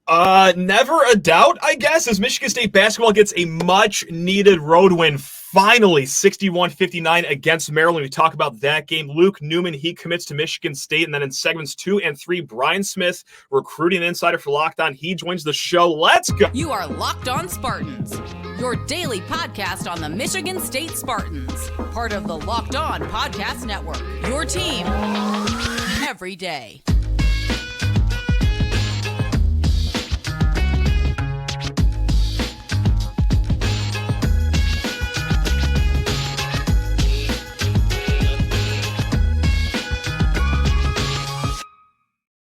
Never a doubt, I guess, as Michigan State basketball gets a much-needed road win, finally, 61-59 against Maryland. We talk about that game. Luke Newman, he commits to Michigan State, and then in segments 2 and 3, Brian Smith, recruiting insider for Locked On, he joins the show. Let's go! You are Locked On Spartans, your daily podcast on the Michigan State Spartans, part of the Locked On Podcast Network, your team every day.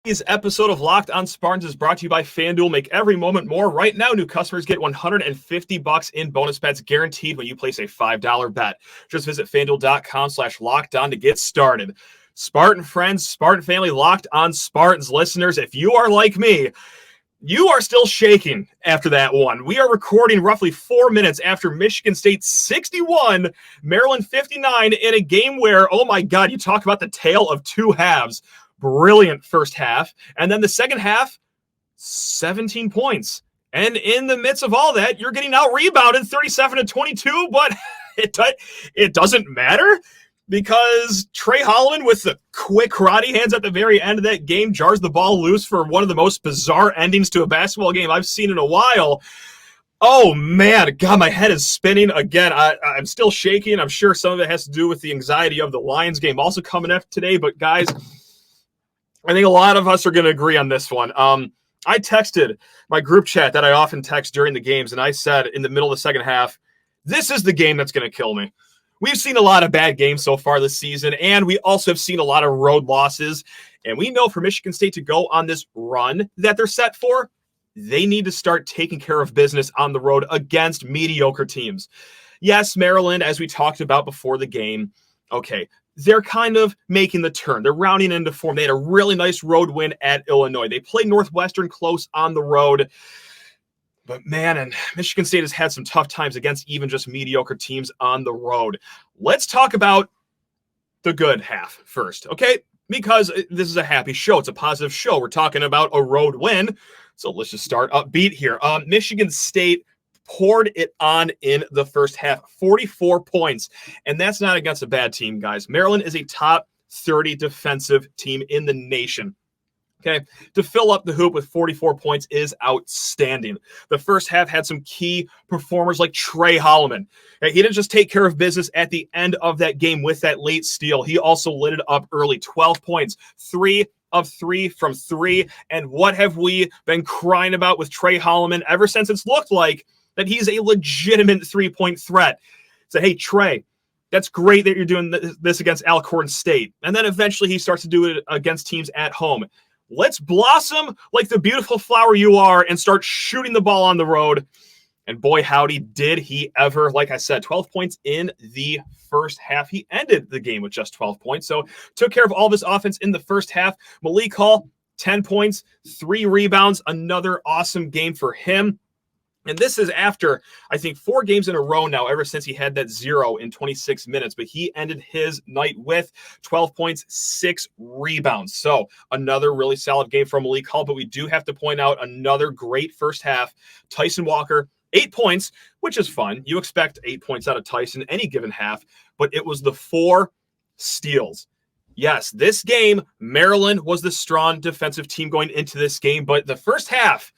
Today's episode of Locked On Spartans is brought to you by FanDuel. Make every moment more. Right now, new customers get $150 in bonus bets guaranteed when you place a $5 bet. Just visit FanDuel.com/lockedon to get started. Spartan friends, Spartan family, Locked On Spartans listeners, if you are like me, you are still shaking after that one. We are recording roughly 4 minutes after Michigan State 61, Maryland 59 in a game where, oh my God, you talk about the tale of two halves. Brilliant first half. And then the second half, 17 points. And in the midst of all that, you're getting out-rebounded 37-22, but it doesn't matter because Tre Holloman with the quick karate hands at the very end of that game jars the ball loose for one of the most bizarre endings to a basketball game I've seen in a while. Oh, man. God, my head is spinning again. I'm still shaking. I'm sure some of it has to do with the anxiety of the Lions game also coming up today. But, guys, I think a lot of us are going to agree on this one. I texted my group chat that I often text during the games, and I said in the middle of the second half, this is the game that's going to kill me. We've seen a lot of bad games so far this season, and we also have seen a lot of road losses. And we know for Michigan State to go on this run that they're set for, they need to start taking care of business on the road against mediocre teams. Yes, Maryland, as we talked about before the game, okay, they're kind of making the turn. They're rounding into form. They had a really nice road win at Illinois. They played Northwestern close on the road. But, man, and Michigan State has had some tough times against even just mediocre teams on the road. Let's talk about the good half first, okay? Because this is a happy show. It's a positive show. We're talking about a road win. So let's just start upbeat here. Michigan State poured it on in the first half, 44 points. And that's not against a bad team, guys. Maryland is a top 30 defensive team in the nation. Okay, to fill up the hoop with 44 points is outstanding. The first half had some key performers like Tre Holloman. He didn't just take care of business at the end of that game with that late steal. He also lit it up early, 12 points, 3 of 3 from 3. And what have we been crying about with Tre Holloman ever since it's looked like that he's a legitimate three-point threat? So, hey, Tre, that's great that you're doing this against Alcorn State. And then eventually he starts to do it against teams at home. Let's blossom like the beautiful flower you are and start shooting the ball on the road. And boy, howdy, did he ever. Like I said, 12 points in the first half. He ended the game with just 12 points. So took care of all of his offense in the first half. Malik, 10 points, 3 rebounds. Another awesome game for him. And this is after, I think, 4 games in a row now, ever since he had that 0 in 26 minutes. But he ended his night with 12 points, 6 rebounds. So another really solid game from Malik Hall. But we do have to point out another great first half. Tyson Walker, 8 points, which is fun. You expect 8 points out of Tyson any given half. But it was the 4 steals. Yes, this game, Maryland was the strong defensive team going into this game. But the first half,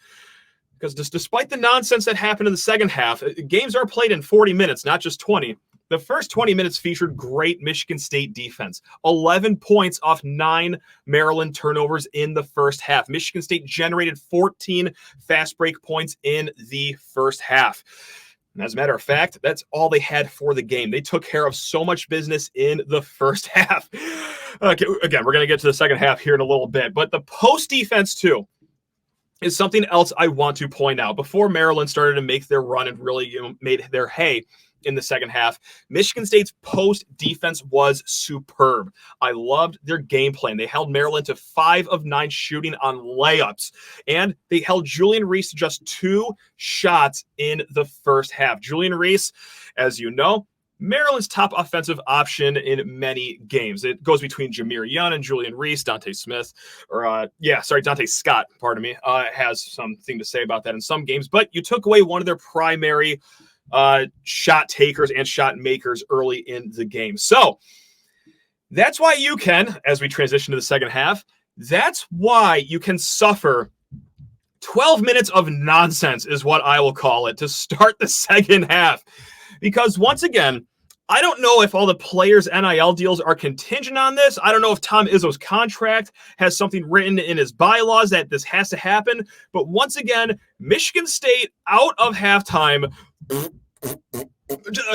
because despite the nonsense that happened in the second half, games are played in 40 minutes, not just 20. The first 20 minutes featured great Michigan State defense. 11 points off 9 Maryland turnovers in the first half. Michigan State generated 14 fast break points in the first half. And as a matter of fact, that's all they had for the game. They took care of so much business in the first half. Okay, again, we're going to get to the second half here in a little bit. But the post defense, too, is something else I want to point out. Before Maryland started to make their run and really made their hay in the second half, Michigan State's post defense was superb. I loved their game plan. They held Maryland to 5 of 9 shooting on layups, and they held Julian Reese to just 2 shots in the first half. Julian Reese, as you know, Maryland's top offensive option in many games. It goes between Jameer Young and Julian Reese. Dante Scott, has something to say about that in some games. But you took away one of their primary shot takers and shot makers early in the game. So that's why you can, as we transition to the second half, that's why you can suffer 12 minutes of nonsense is what I will call it to start the second half. Because once again, I don't know if all the players' NIL deals are contingent on this. I don't know if Tom Izzo's contract has something written in his bylaws that this has to happen. But once again, Michigan State out of halftime,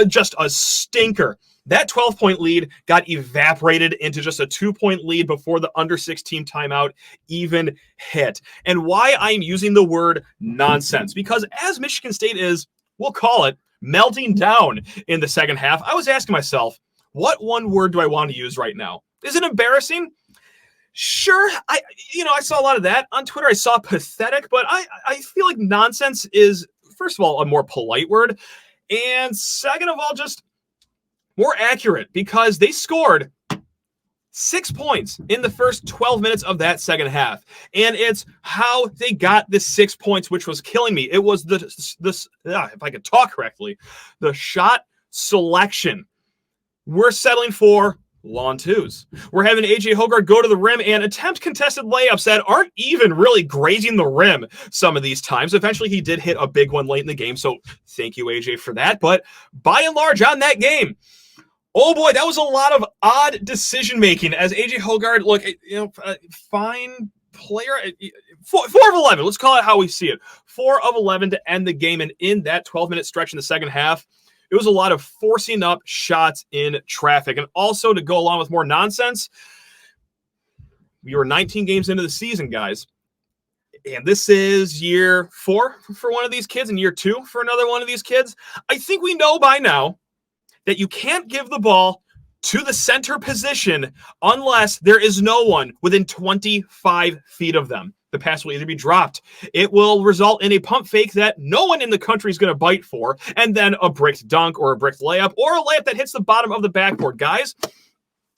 just a stinker. That 12-point lead got evaporated into just a 2-point lead before the under-16 timeout even hit. And why I'm using the word nonsense, because as Michigan State is, we'll call it, melting down in the second half, I was asking myself, what one word do I want to use right now? Is it embarrassing? Sure. I saw a lot of that on Twitter. I saw pathetic, but I feel like nonsense is, first of all, a more polite word. And second of all, just more accurate, because they scored 6 points in the first 12 minutes of that second half. And it's how they got the 6 points, which was killing me. It was if I could talk correctly, the shot selection. We're settling for lawn twos. We're having A.J. Hoggard go to the rim and attempt contested layups that aren't even really grazing the rim some of these times. Eventually, he did hit a big one late in the game, so thank you, A.J., for that. But by and large, on that game, oh boy, that was a lot of odd decision-making as A.J. Hoggard, fine player, 4 of 11. Let's call it how we see it. 4 of 11 to end the game, and in that 12-minute stretch in the second half, it was a lot of forcing up shots in traffic. And also, to go along with more nonsense, we were 19 games into the season, guys. And this is year 4 for one of these kids and year 2 for another one of these kids. I think we know by now that you can't give the ball to the center position unless there is no one within 25 feet of them. The pass will either be dropped. It will result in a pump fake that no one in the country is going to bite for, and then a bricked dunk or a bricked layup or a layup that hits the bottom of the backboard. Guys,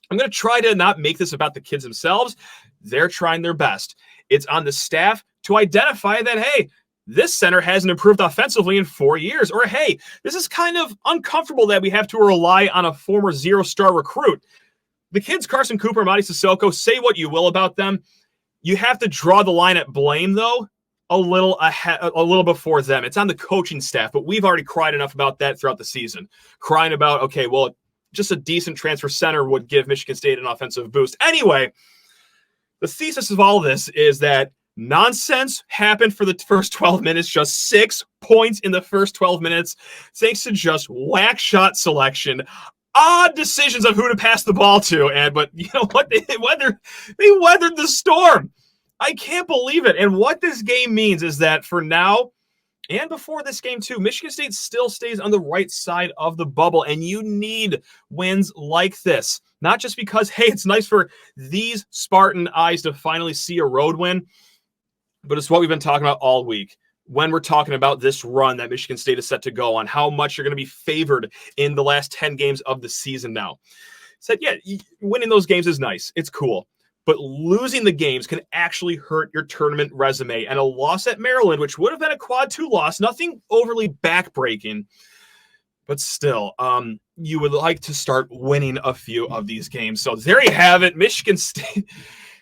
I'm going to try to not make this about the kids themselves. They're trying their best. It's on the staff to identify that, hey, this center hasn't improved offensively in 4 years. Or, hey, this is kind of uncomfortable that we have to rely on a former zero-star recruit. The kids, Carson Cooper and Madi Sissoko, say what you will about them. You have to draw the line at blame, though, a little before them. It's on the coaching staff, but we've already cried enough about that throughout the season. Crying about, okay, well, just a decent transfer center would give Michigan State an offensive boost. Anyway, the thesis of all this is that nonsense happened for the first 12 minutes, just 6 points in the first 12 minutes, thanks to just whack shot selection, odd decisions of who to pass the ball to. But you know what? They weathered the storm. I can't believe it. And what this game means is that for now, and before this game too, Michigan State still stays on the right side of the bubble. And you need wins like this. Not just because, hey, it's nice for these Spartan eyes to finally see a road win, but it's what we've been talking about all week. When we're talking about this run that Michigan State is set to go on, how much you're going to be favored in the last 10 games of the season now. Said, yeah, winning those games is nice. It's cool. But losing the games can actually hurt your tournament resume. And a loss at Maryland, which would have been a quad 2 loss, nothing overly backbreaking, but still, you would like to start winning a few of these games. So there you have it. Michigan State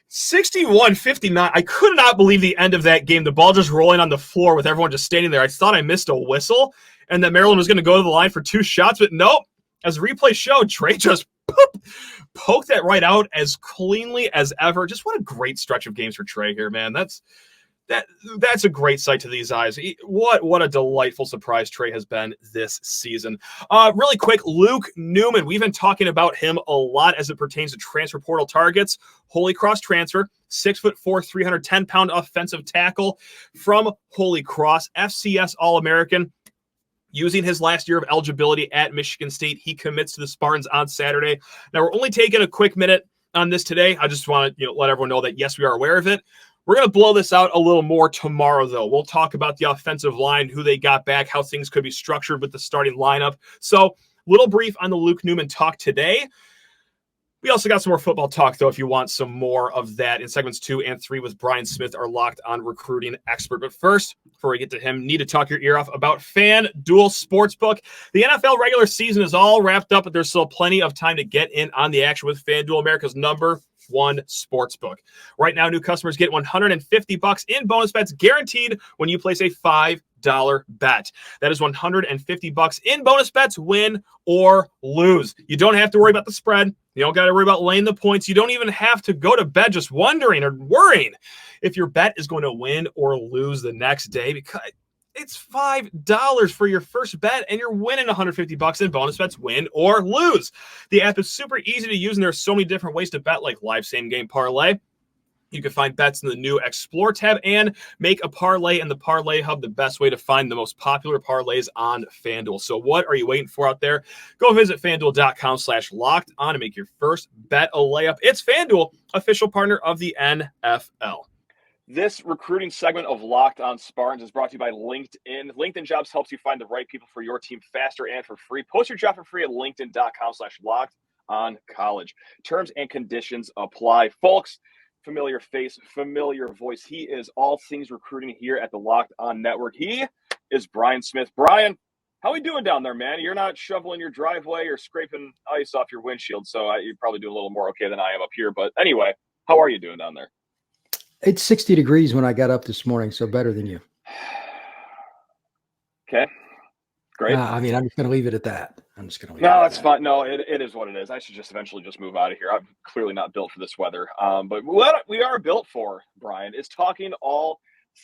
61-59. I could not believe the end of that game. The ball just rolling on the floor with everyone just standing there. I thought I missed a whistle and that Maryland was going to go to the line for 2 shots, but nope. As the replay showed, Tre just poked that right out as cleanly as ever. Just what a great stretch of games for Tre here, man. That's a great sight to these eyes. What a delightful surprise Tre has been this season. Really quick, Luke Newman. We've been talking about him a lot as it pertains to transfer portal targets. Holy Cross transfer, 6'4", 310-pound offensive tackle from Holy Cross, FCS All-American. Using his last year of eligibility at Michigan State, he commits to the Spartans on Saturday. Now, we're only taking a quick minute on this today. I just want to let everyone know that, yes, we are aware of it. We're going to blow this out a little more tomorrow, though. We'll talk about the offensive line, who they got back, how things could be structured with the starting lineup. So Little brief on the Luke Newman talk today. We also got some more football talk, though, if you want some more of that in segments 2 and 3 with Brian Smith, our Locked On recruiting expert. But first, before we get to him, need to talk your ear off about FanDuel Sportsbook. The NFL regular season is all wrapped up, but there's still plenty of time to get in on the action with FanDuel, America's #1 sportsbook. Right now, new customers get $150 in bonus bets guaranteed when you place a $5 bet. That is $150 in bonus bets, win or lose. You don't have to worry about the spread. You don't got to worry about laying the points. You don't even have to go to bed just wondering or worrying if your bet is going to win or lose the next day, because it's $5 for your first bet and you're winning $150 in bonus bets, win or lose. The app is super easy to use and there's so many different ways to bet, like live same game parlay. You can find bets in the new Explore tab and make a parlay in the Parlay Hub, the best way to find the most popular parlays on FanDuel. So what are you waiting for out there? Go visit FanDuel.com/locked-on and make your first bet a layup. It's FanDuel, official partner of the NFL. This recruiting segment of Locked On Spartans is brought to you by LinkedIn. LinkedIn Jobs helps you find the right people for your team faster and for free. Post your job for free at LinkedIn.com/locked-on-college. Terms and conditions apply. Folks, familiar face, familiar voice. He is all things recruiting here at the Locked On Network. He is Brian Smith. Brian, how are we doing down there, man? You're not shoveling your driveway or scraping ice off your windshield, so you probably do a little more okay than I am up here. But anyway, how are you doing down there? It's 60 degrees when I got up this morning, so better than you. Okay, great. I'm just going to leave it at that. I'm just going to leave No, it's fine. No, it is what it is. I should just eventually just move out of here. I'm clearly not built for this weather. But what we are built for, Brian, is talking all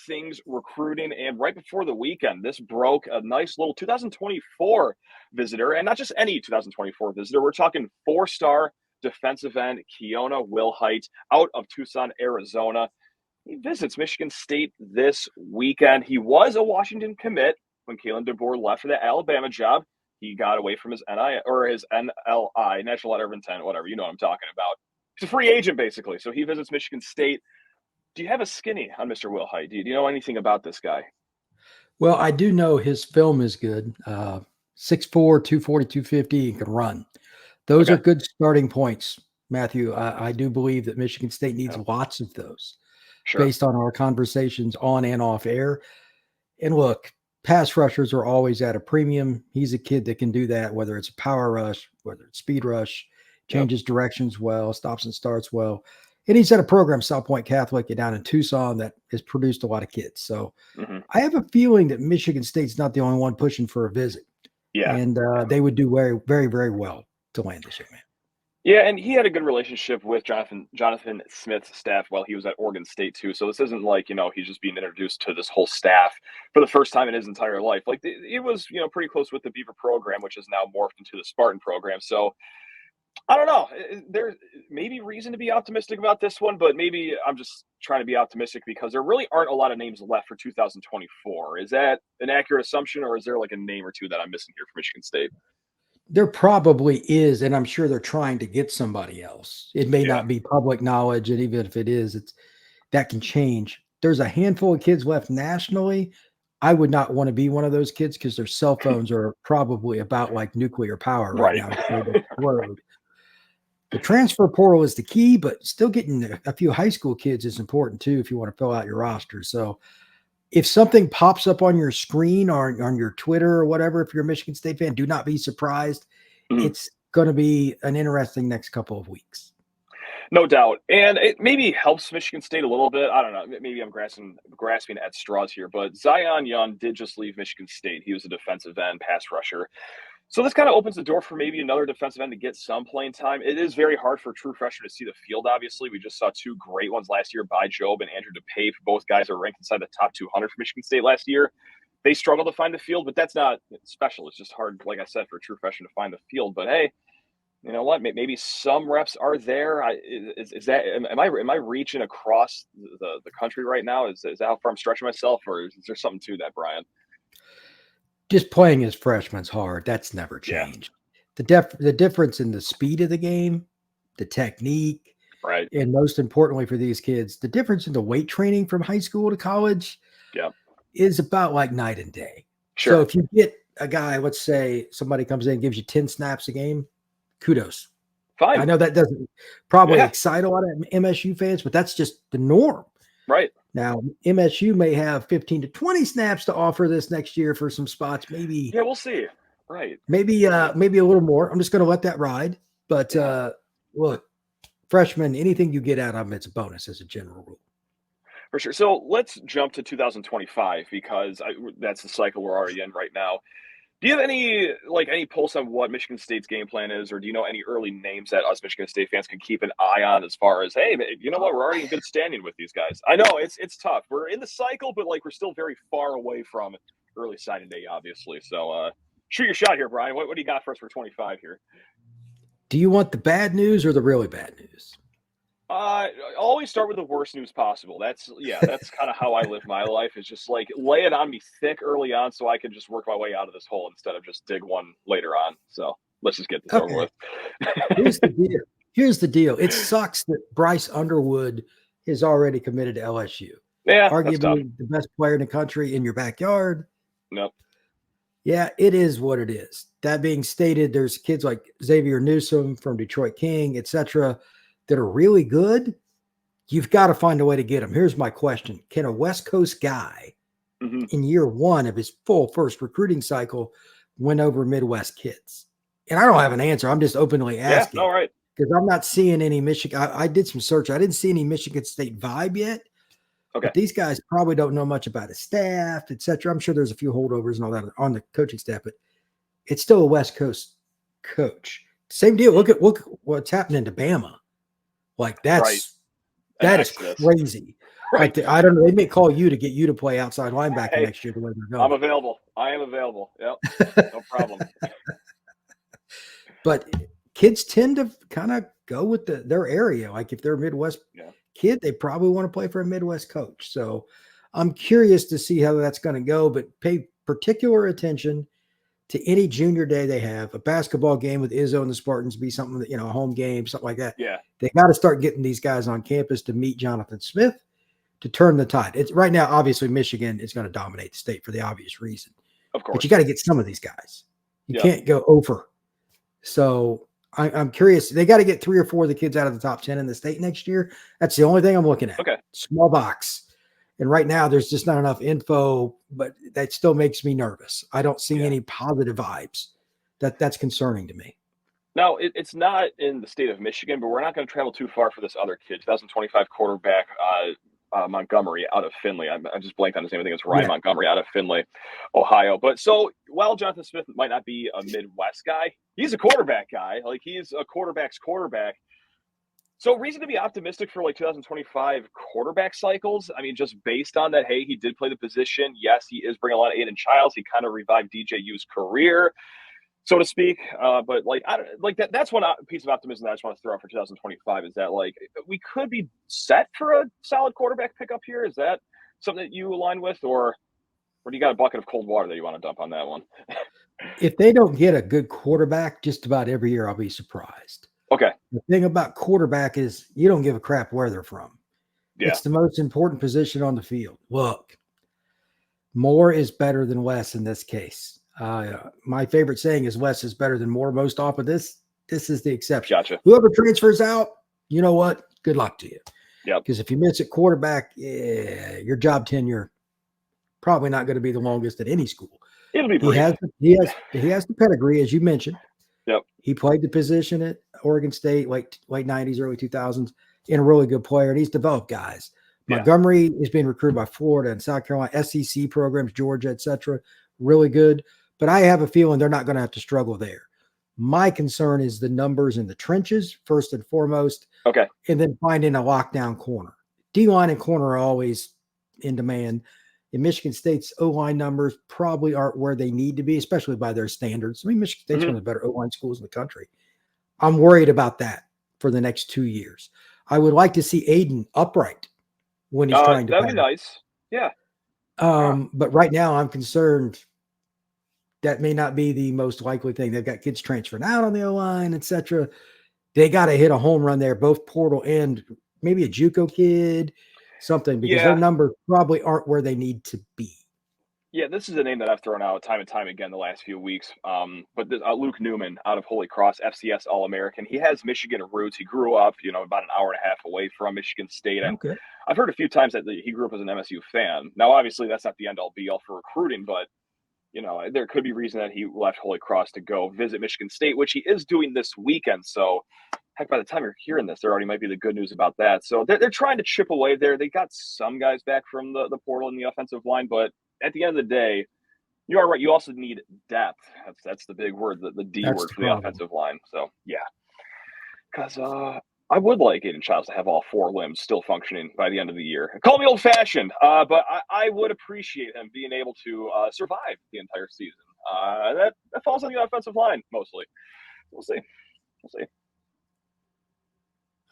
things recruiting. And right before the weekend, this broke a nice little 2024 visitor, and not just any 2024 visitor. We're talking 4-star defensive end Keona Wilhite out of Tucson, Arizona. He visits Michigan State this weekend. He was a Washington commit when Kalen DeBoer left for the Alabama job. He got away from his NI or his NLI, National Letter of Intent, whatever. You know what I'm talking about. He's a free agent, basically. So he visits Michigan State. Do you have a skinny on Mr. Wilhite? Do you know anything about this guy? Well, I do know his film is good. 6'4", 240, 250, he can run. Those are good starting points, Matthew. I do believe that Michigan State needs lots of those based on our conversations on and off air. And look, pass rushers are always at a premium. He's a kid that can do that, whether it's a power rush, whether it's speed rush, changes directions well, stops and starts well. And he's at a program, South Point Catholic, down in Tucson, that has produced a lot of kids. So I have a feeling that Michigan State's not the only one pushing for a visit. Yeah. And they would do very, very, very well to land this young man. Yeah, and he had a good relationship with Jonathan Smith's staff while he was at Oregon State too. So this isn't like, he's just being introduced to this whole staff for the first time in his entire life. Like he was, pretty close with the Beaver program, which is now morphed into the Spartan program. So I don't know. There may be reason to be optimistic about this one, but maybe I'm just trying to be optimistic because there really aren't a lot of names left for 2024. Is that an accurate assumption, or is there like a name or two that I'm missing here for Michigan State? There probably is, and I'm sure they're trying to get somebody else. It may not be public knowledge, and even if it is, that can change. There's a handful of kids left nationally. I would not want to be one of those kids because their cell phones are probably about like nuclear power right now. The transfer portal is the key, but still getting a few high school kids is important too if you want to fill out your roster. So if something pops up on your screen or on your Twitter or whatever, if you're a Michigan State fan, do not be surprised. It's going to be an interesting next couple of weeks. No doubt. And it maybe helps Michigan State a little bit. I don't know. Maybe I'm grasping at straws here, but Zion Young did just leave Michigan State. He was a defensive end pass rusher. So this kind of opens the door for maybe another defensive end to get some playing time. It is very hard for a true freshman to see the field, obviously. We just saw two great ones last year by Job and Andrew DePape. Both guys are ranked inside the top 200 for Michigan State last year. They struggled to find the field, but that's not special. It's just hard, like I said, for a true freshman to find the field. But hey, you know what? Maybe some reps are there. Am I reaching across the country right now? Is that how far I'm stretching myself, or is there something to that, Brian? Just playing as freshman's hard. That's never changed. Yeah. The difference in the speed of the game, the technique, right, and most importantly for these kids, the difference in the weight training from high school to college is about like night and day. Sure. So if you get a guy, let's say somebody comes in and gives you 10 snaps a game, kudos. Fine. I know that doesn't probably excite a lot of MSU fans, but that's just the norm. Right. Now, MSU may have 15 to 20 snaps to offer this next year for some spots. Maybe. Yeah, we'll see. Right. Maybe a little more. I'm just going to let that ride. But look, freshmen, anything you get out of them, it's a bonus as a general rule. For sure. So let's jump to 2025 because that's the cycle we're already in right now. Do you have any pulse on what Michigan State's game plan is, or do you know any early names that us Michigan State fans can keep an eye on as far as, hey, you know what, we're already in good standing with these guys? I know it's tough. We're in the cycle, but we're still very far away from early signing day, obviously. So shoot your shot here, Brian. What do you got for us for 25 here? Do you want the bad news or the really bad news? Always start with the worst news possible. That's kind of how I live my life, is just lay it on me thick early on so I can just work my way out of this hole instead of just dig one later on. So let's just get this over with. Here's the deal. It sucks that Bryce Underwood is already committed to LSU. Yeah, arguably the best player in the country in your backyard. Nope. Yeah, it is what it is. That being stated, there's kids like Xavier Newsom from Detroit King, etc., that are really good. You've got to find a way to get them. Here's my question. Can a West Coast guy in year one of his full first recruiting cycle win over Midwest kids? And I don't have an answer. I'm just openly asking. Yeah, all right. Because I'm not seeing any Michigan. I did some search. I didn't see any Michigan State vibe yet. Okay. But these guys probably don't know much about his staff, etc. I'm sure there's a few holdovers and all that on the coaching staff, but it's still a West Coast coach. Same deal. Look at what's happening to Bama. That is crazy. Right. I don't know. They may call you to get you to play outside linebacker next year. The way they're going. I'm available. I am available. Yep. No problem. But kids tend to kind of go with their area. If they're a Midwest kid, they probably want to play for a Midwest coach. So I'm curious to see how that's going to go, but pay particular attention to any junior day they have. A basketball game with Izzo and the Spartans be something that, a home game, something like that. Yeah. They got to start getting these guys on campus to meet Jonathan Smith to turn the tide. It's right now, obviously, Michigan is going to dominate the state for the obvious reason. Of course. But you got to get some of these guys. You can't go over. So I'm curious. They got to get 3 or 4 of the kids out of the top 10 in the state next year. That's the only thing I'm looking at. Okay. Small box. And right now, there's just not enough info, but that still makes me nervous. I don't see any positive vibes. That's concerning to me. Now, it's not in the state of Michigan, but we're not going to travel too far for this other kid, 2025 quarterback Montgomery out of Findlay. I just blanked on his name. I think it's Ryan Montgomery out of Findlay, Ohio. But so while Jonathan Smith might not be a Midwest guy, he's a quarterback guy. He's a quarterback's quarterback. So reason to be optimistic for 2025 quarterback cycles. I mean, just based on that, hey, he did play the position. Yes, he is bringing a lot of Aiden Childs. He kind of revived DJU's career, so to speak. But that's one piece of optimism that I just want to throw out for 2025 is that we could be set for a solid quarterback pickup here. Is that something that you align with, or do you got a bucket of cold water that you want to dump on that one? If they don't get a good quarterback just about every year, I'll be surprised. Okay. The thing about quarterback is you don't give a crap where they're from. Yeah. It's the most important position on the field. Look, more is better than less in this case. My favorite saying is less is better than more. Most often, this is the exception. Gotcha. Whoever transfers out, you know what? Good luck to you. Yeah. Because if you miss at quarterback, your job tenure probably not going to be the longest at any school. It'll be brief. He has the pedigree, as you mentioned. Yep. He played the position at Oregon State, late 90s, early 2000s, and a really good player. And he's developed guys. Yeah. Montgomery is being recruited by Florida and South Carolina, SEC programs, Georgia, etc. Really good. But I have a feeling they're not going to have to struggle there. My concern is the numbers in the trenches, first and foremost. Okay. And then finding a lockdown corner. D-line and corner are always in demand. In Michigan State's O-line numbers probably aren't where they need to be, especially by their standards. I mean, Michigan State's one of the better O-line schools in the country. I'm worried about that for the next 2 years. I would like to see Aiden upright when he's trying to. That'd be nice. Yeah. But right now I'm concerned that may not be the most likely thing. They've got kids transferring out on the O-line, etc. They got to hit a home run there, both portal and maybe a JUCO kid. Something because their numbers probably aren't where they need to be. Yeah, this is a name that I've thrown out time and time again the last few weeks. But Luke Newman out of Holy Cross, FCS All-American. He has Michigan roots. He grew up, about an hour and a half away from Michigan State. And Okay. I've heard a few times that he grew up as an MSU fan. Now, obviously, that's not the end-all be-all for recruiting, but there could be reason that he left Holy Cross to go visit Michigan State, which he is doing this weekend. So, heck, by the time you're hearing this, there already might be the good news about that. So they're trying to chip away there. They got some guys back from the portal in the offensive line, but at the end of the day, you are right. You also need depth. That's the big word, the D That's word the for the problem. offensive line. So, yeah. Because I would like Aiden Childs to have all four limbs still functioning by the end of the year. Call me old-fashioned, but I would appreciate him being able to survive the entire season. That falls on the offensive line mostly. We'll see.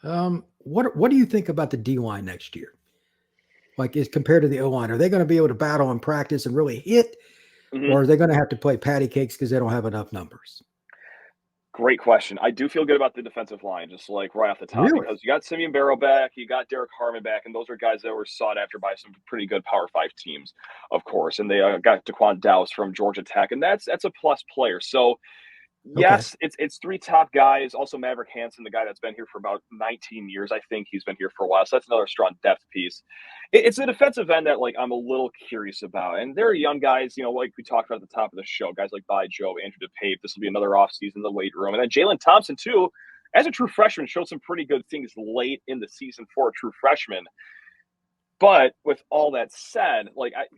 What do you think about the D-line next year? Like, as compared to the O-line, are they going to be able to battle in practice and really hit, or are they going to have to play patty cakes because they don't have enough numbers? Great question. I do feel good about the defensive line, just like right off the top, Really? because you got Simeon Barrow back, you got Derek Harmon back, and those are guys that were sought after by some pretty good Power 5 teams, of course. And they got Daquan Dowse from Georgia Tech, and that's a plus player. So, yes, it's three top guys. Also, Maverick Hansen, the guy that's been here for about 19 years. I think he's been here for a while. So that's another strong depth piece. It's a defensive end that I'm a little curious about. And there are young guys, like we talked about at the top of the show, guys like Bai Joe, Andrew DePape. This will be another offseason in the weight room. And then Jalen Thompson, too, as a true freshman, showed some pretty good things late in the season for a true freshman. But with all that said,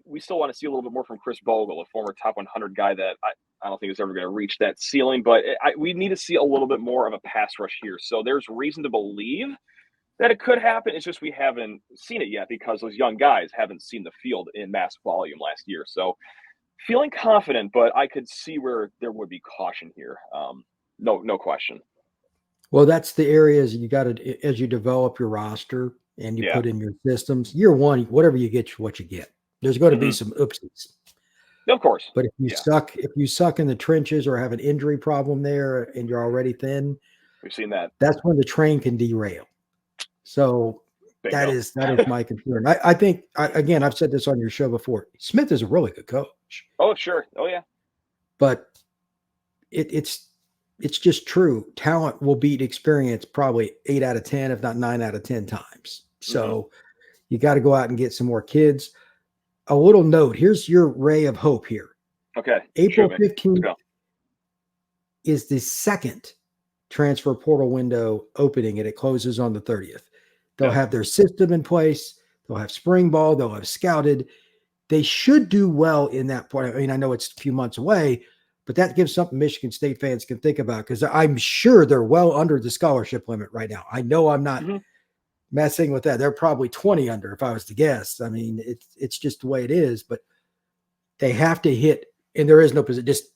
we still want to see a little bit more from Chris Bogle, a former top 100 guy that I don't think is ever going to reach that ceiling. But we need to see a little bit more of a pass rush here. So there's reason to believe that it could happen. It's just we haven't seen it yet because those young guys haven't seen the field in mass volume last year. So feeling confident, but I could see where there would be caution here. No question. Well, that's the areas you got to, as you develop your roster and you put in your systems, year one, whatever you get, what you get. There's going to be some oopsies. Of course. But if you suck in the trenches or have an injury problem there and you're already thin, we've seen that. That's when the train can derail. So Bingo. that is my concern. I think, again, I've said this on your show before. Smith is a really good coach. Oh, sure. Oh, yeah. But it's just true. Talent will beat experience probably 8 out of 10, if not 9 out of 10 times. So you got to go out and get some more kids. A little note, here's your ray of hope here. Okay. April 15th is the second transfer portal window opening, and it closes on the 30th. They'll have their system in place. They'll have spring ball. They'll have scouted. They should do well in that point. I mean, I know it's a few months away, but that gives something Michigan State fans can think about, because I'm sure they're well under the scholarship limit right now. I know I'm not messing with that. They're probably 20 under if I was to guess. I mean, it's just the way it is, but they have to hit, and there is no position. Just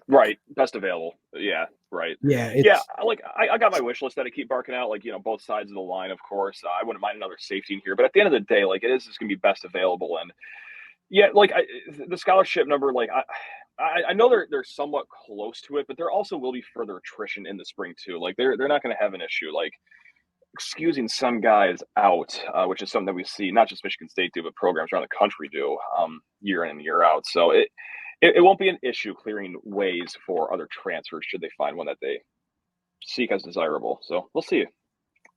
right. Best available. Yeah. Right. Yeah. I got my wish list that I keep barking out, both sides of the line, of course. I wouldn't mind another safety in here, but at the end of the day, it is just going to be best available. And the scholarship number, I know they're somewhat close to it, but there also will be further attrition in the spring too. They're not going to have an issue excusing some guys out, which is something that we see not just Michigan State do, but programs around the country do year in and year out. So it won't be an issue clearing ways for other transfers should they find one that they seek as desirable. So we'll see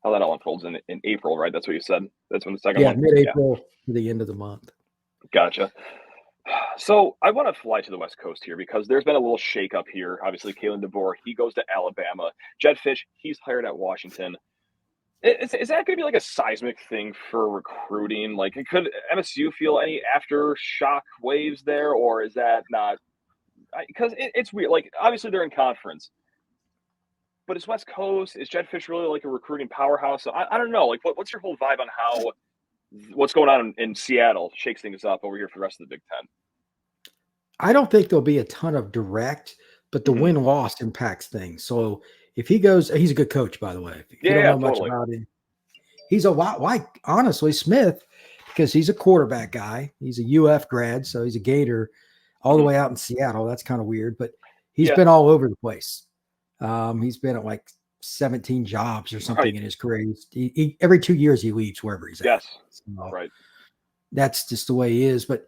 how that all unfolds in April, right? That's what you said. That's when the second one. Mid-April to the end of the month. Gotcha. So I want to fly to the West Coast here because there's been a little shakeup here. Obviously, Kalen DeBoer, he goes to Alabama. Jed Fish, he's hired at Washington. Is that going to be a seismic thing for recruiting? Could MSU feel any aftershock waves there, or is that not? Because it's weird. Obviously they're in conference, but it's West Coast. Is Jed Fish really a recruiting powerhouse? So I don't know. What's your whole vibe on how what's going on in Seattle shakes things up over here for the rest of the Big Ten? I don't think there'll be a ton of direct, but the win-loss impacts things. So if he goes, he's a good coach, by the way. If you don't know much about him, he's a lot like, honestly, Smith, because he's a quarterback guy. He's a UF grad, so he's a Gator all the way out in Seattle. That's kind of weird, but he's been all over the place. He's been at 17 jobs or something in his career. He every 2 years he leaves wherever he's at. Yes, so right. That's just the way he is. But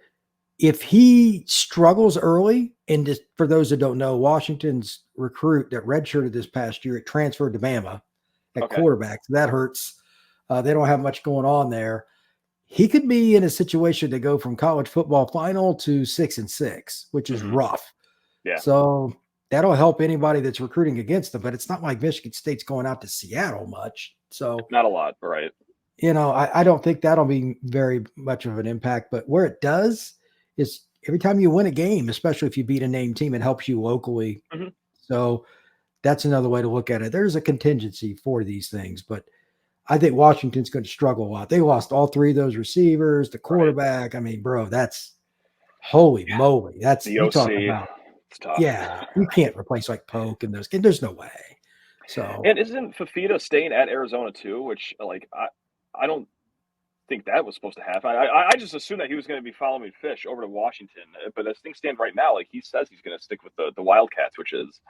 if he struggles early, and just for those that don't know, Washington's recruit that redshirted this past year, it transferred to Bama at quarterback. So that hurts. They don't have much going on there. He could be in a situation to go from college football final to 6-6, which is rough. Yeah. So that'll help anybody that's recruiting against them, but it's not like Michigan State's going out to Seattle much. So not a lot, right? I don't think that'll be very much of an impact, but where it does is every time you win a game, especially if you beat a named team, it helps you locally. So that's another way to look at it. There's a contingency for these things, but I think Washington's going to struggle a lot. They lost all three of those receivers, the quarterback. Right. I mean, bro, that's holy moly. That's the OC. About. It's tough. Yeah, you can't replace like Polk and those kids. There's no way. So, and isn't Fafita staying at Arizona too? Which, like, I don't think that was supposed to happen. I just assumed that he was going to be following Fish over to Washington. But as things stand right now, like he says he's going to stick with the Wildcats, which is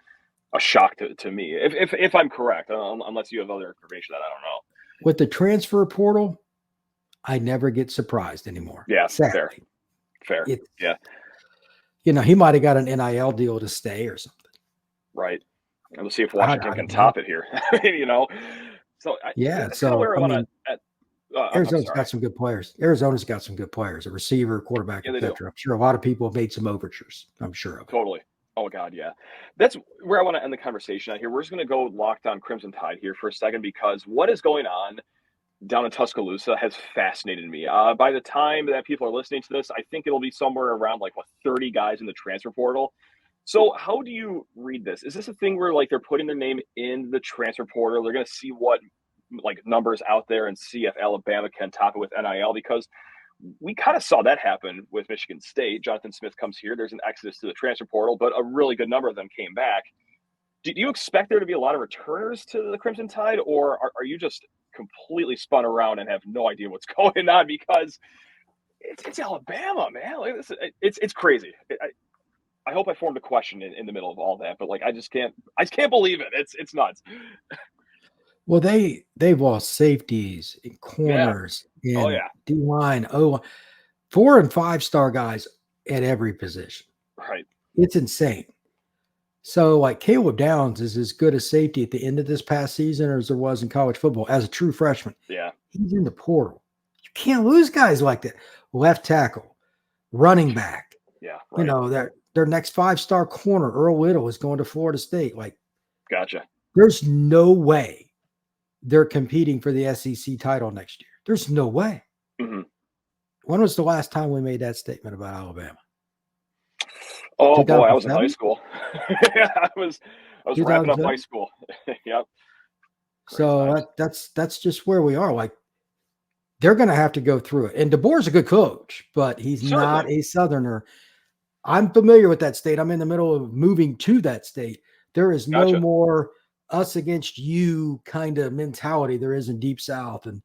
a shock to me. If I'm correct, unless you have other information that I don't know. With the transfer portal, I never get surprised anymore. Yeah, sadly. Fair. Yeah. He might have got an NIL deal to stay or something. Right. And we'll see if Washington can top it here. So Arizona's got some good players. Arizona's got some good players, a receiver, quarterback, etc. I'm sure a lot of people have made some overtures. I'm sure of it. Totally. Oh, God, yeah. That's where I want to end the conversation out here. We're just going to go locked on Crimson Tide here for a second because what is going on down in Tuscaloosa has fascinated me. By the time that people are listening to this, I think it'll be somewhere around 30 guys in the transfer portal. So how do you read this? Is this a thing where they're putting their name in the transfer portal? They're going to see what numbers out there and see if Alabama can top it with NIL? Because we kind of saw that happen with Michigan State. Jonathan Smith comes here. There's an exodus to the transfer portal, but a really good number of them came back. Do you expect there to be a lot of returners to the Crimson Tide, or are you just completely spun around and have no idea what's going on? Because it's Alabama, man. It's crazy. I hope I formed a question in the middle of all that, but I just can't believe it. It's nuts. Well, they've lost safeties and corners, D-line, 4- and 5-star guys at every position. Right. It's insane. So, Caleb Downs is as good a safety at the end of this past season as there was in college football as a true freshman. Yeah. He's in the portal. You can't lose guys like that. Left tackle, running back. Yeah. Right. Their next 5-star corner, Earl Little, is going to Florida State. Gotcha. There's no way they're competing for the SEC title next year. There's no way. Mm-hmm. When was the last time we made that statement about Alabama? Oh boy, I was in high school. I was wrapping up high school. Yep. So that's just where we are. They're going to have to go through it. And DeBoer's a good coach, but he's not a Southerner. I'm familiar with that state. I'm in the middle of moving to that state. There is no more us against you kind of mentality there is in Deep South. And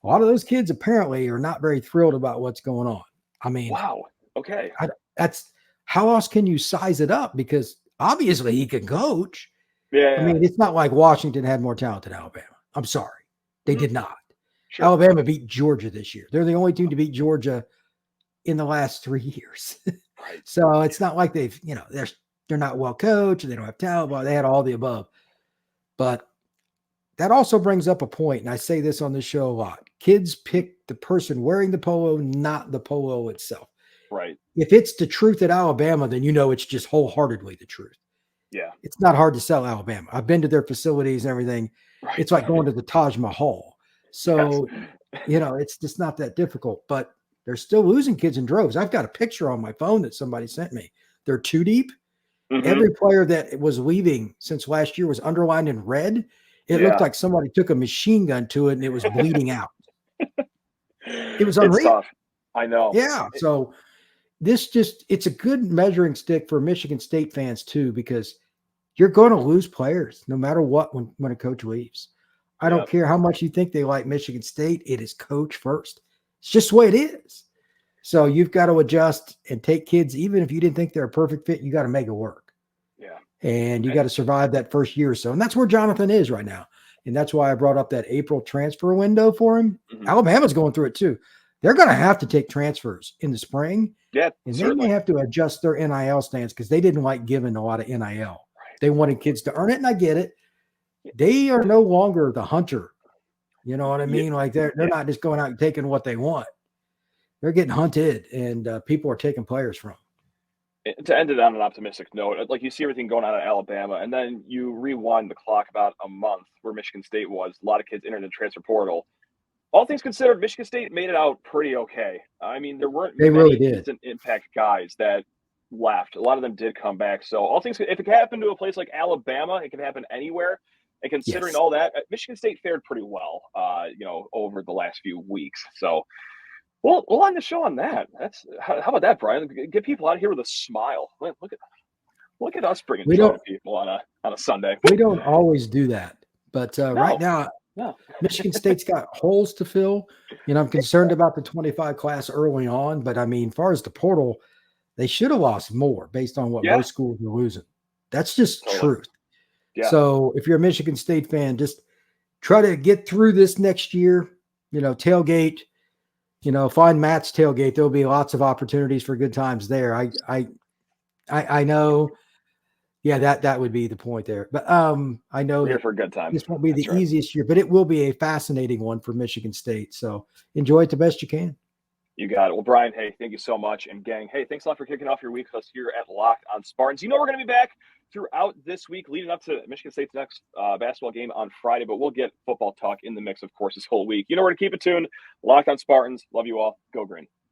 a lot of those kids apparently are not very thrilled about what's going on. I mean, wow. Okay. That's how else can you size it up? Because obviously he can coach. Yeah. I mean, it's not like Washington had more talent than Alabama. I'm sorry. They did not. Sure. Alabama beat Georgia this year. They're the only team to beat Georgia in the last 3 years. Right. So it's not like they've, they're not well coached and they don't have talent. Well, they had all the above. But that also brings up a point, and I say this on the show a lot. Kids pick the person wearing the polo, not the polo itself. Right. If it's the truth at Alabama, then it's just wholeheartedly the truth. Yeah. It's not hard to sell Alabama. I've been to their facilities and everything. Right. It's like going to the Taj Mahal. So, it's just not that difficult. But they're still losing kids in droves. I've got a picture on my phone that somebody sent me. They're too deep. Mm-hmm. Every player that was leaving since last year was underlined in red. It looked like somebody took a machine gun to it and it was bleeding out. It was unreal. It's tough. I know. Yeah. So it's a good measuring stick for Michigan State fans too, because you're going to lose players no matter what when a coach leaves. I don't care how much you think they like Michigan State. It is coach first. It's just the way it is. So you've got to adjust and take kids, even if you didn't think they're a perfect fit, you got to make it work. Yeah. And you got to survive that first year or so. And that's where Jonathan is right now. And that's why I brought up that April transfer window for him. Mm-hmm. Alabama's going through it too. they're going to have to take transfers in the spring. Yeah, and certainly. they may have to adjust their NIL stance because they didn't like giving a lot of NIL. Right. They wanted kids to earn it, and I get it. They are no longer the hunter. You know what I mean? Like they're not just going out and taking what they want. They're getting hunted, and people are taking players from them. To end it on an optimistic note, like you see everything going on at Alabama, and then you rewind the clock about a month where Michigan State was. A lot of kids entered the transfer portal. All things considered, Michigan State made it out pretty okay. I mean, there weren't many instant impact guys that left. A lot of them did come back. So all things, if it could happen to a place like Alabama, it can happen anywhere. And considering all that, Michigan State fared pretty well, over the last few weeks. So we'll end the show on that. That's how about that, Brian? Get people out of here with a smile. Look at us bringing joy to people on a Sunday. We don't always do that, but right now. No. Michigan State's got holes to fill. I'm concerned about the 25 class early on, but I mean, as far as the portal, they should have lost more based on what most schools are losing. That's just truth. Yeah. So if you're a Michigan State fan, just try to get through this next year, tailgate, find Matt's tailgate. There'll be lots of opportunities for good times there. I know. Yeah, that would be the point there. But I know we're here for a good time. This won't be the easiest year, but it will be a fascinating one for Michigan State. So enjoy it the best you can. You got it. Well, Brian, hey, thank you so much. And gang, hey, thanks a lot for kicking off your week with us here at Locked on Spartans. We're going to be back throughout this week leading up to Michigan State's next basketball game on Friday, but we'll get football talk in the mix, of course, this whole week. You know where to keep it tuned. Locked on Spartans. Love you all. Go Green.